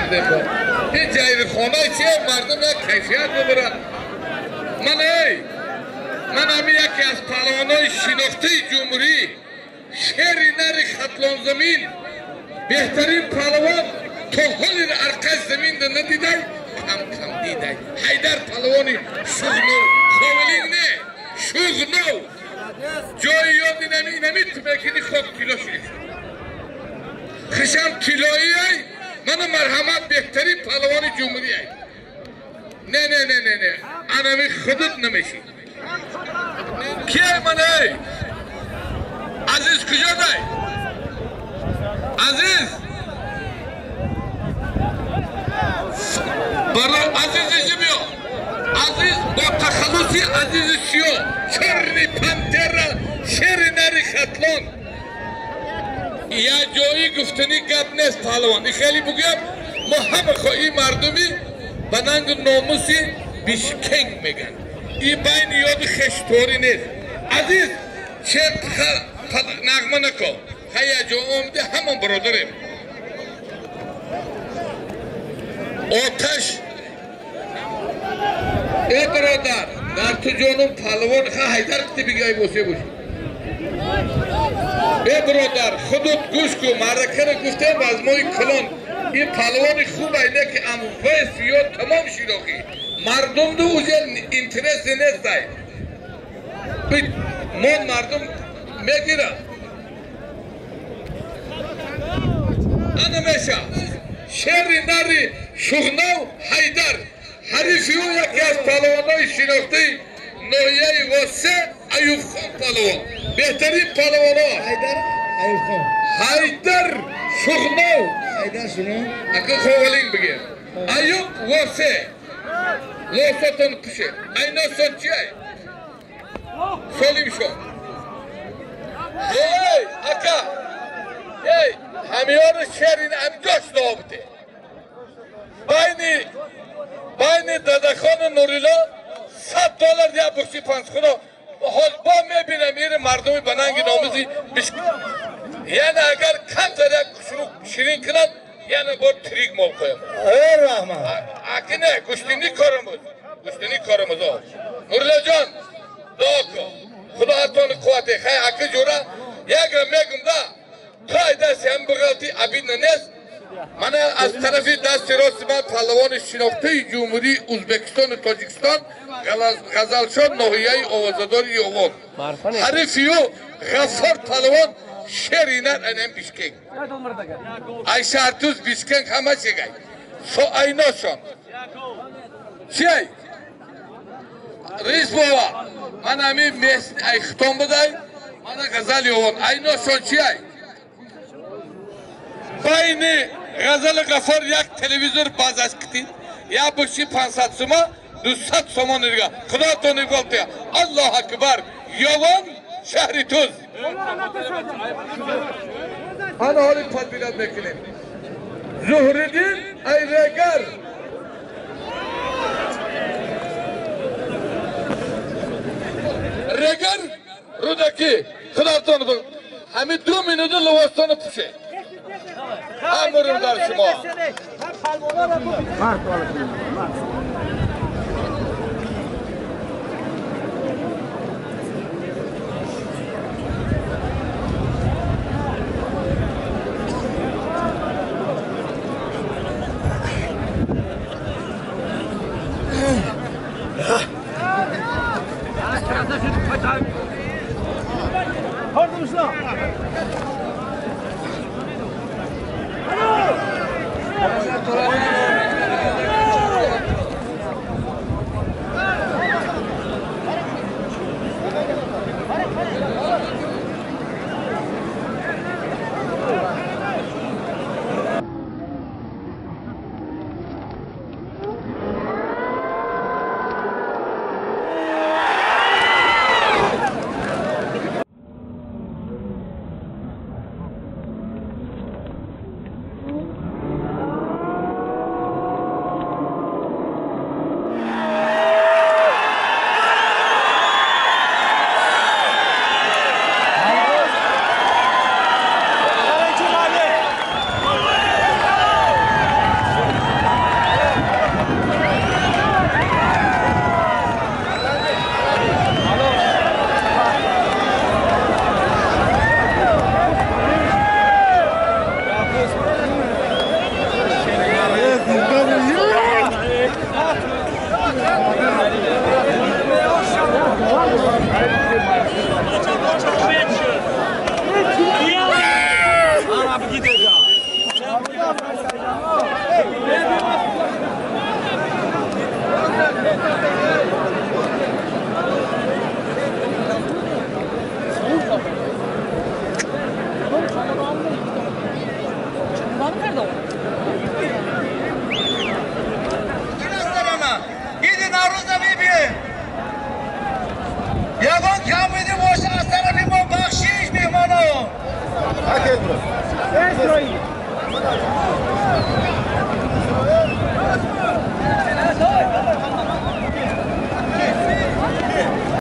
کردیم با این جایری خانه چیه مردم یک کیفیت ببرن من همی یکی از پهلوانای شناخته جمهوری شهری نری خطلان زمین بهترین پهلوان تو حال ارقص زمین ده ندیده کم دیده حیدر پهلوانی شغنو کاملین نه شغنو جای یاد نمی تو بکنی خود کیلو شدید خشم کیلویی ای من مرحمت بهترین پهلوان جمهوری ای نه انمی خودت نمیشی کیه من ای عزیز کجا دای عزیز برای عزیزی بیا عزیز با تخلصی عزیز شیو چرنی پنتر شر نری خطلان یا جایی گفتنی گپ نیست پهلوان خیلی بگم ما همه خواهی مردمی بنانگ ناموسی بیشکنگ میگن این بین یاد خشتوری نیست عزیز چه نغمه نکن خیلی جا آمده همون برادریم آتش ای برادر در تو جانم پهلوان خواهی حیدر کتی بگی بوسه باشی ای برادر خودت گوش کو معرکه را گفتم از مای کلان این پهلوان خوب اینه که امویس یا تمام شیراخی مردم دو اوزی انترس نیست دای من مردم میگیرم انا میشه شهری نری شغنو حیدر حریفی او یکی از پهلوانای شناخته نویه واسه ایوب خان پهلوان بهترین پهلوانا حیدر شغنو اکا خوالین بگیر ایوب واسه لوستان کشه اینا سنچی ای سلیم شو ای اکا ای همیان شهرین امجاش نابده بین دادخان نوریلا $100 دیا بخشی پنسخونا حال با میبینم ایره مردمی بنانگی ناموزی یعنی اگر کم تر یک شیرین کنن یعنی با تریگ مال کویم ای رحمت اکی نه گشتینی کارموز نوریلا جان دعا کن خدا حتان قوته خیلی اکی جورا یک را میگم دا تا دست هم بغلطی عبید ننست من از طرفی دست راست من پهلوان شناخته جمهوری ازبکستان و تاجیکستان غزلشان ناحیه آوازداری یوان حریفیو غفار پهلوان شرینر انم بیشکنگ ای شهرتوز بیشکنگ همه چگه سو ایناشان چی ای؟ ریس بابا من همین میست ای ختام بدای من غزل یوان ایناشان چی ای؟ بین غزل غفار یک تلویزور بازش کتید یا بخشی 500 سوما 200 سوما نرگاه خدا تو نگاه تیا الله اکبر یوان شهری توز آن حالی تدبیرات بکنیم زهیدی ای رگر رودکی خدا تو نگاه همین 2 مینوت لواستان پوشه امرم در شما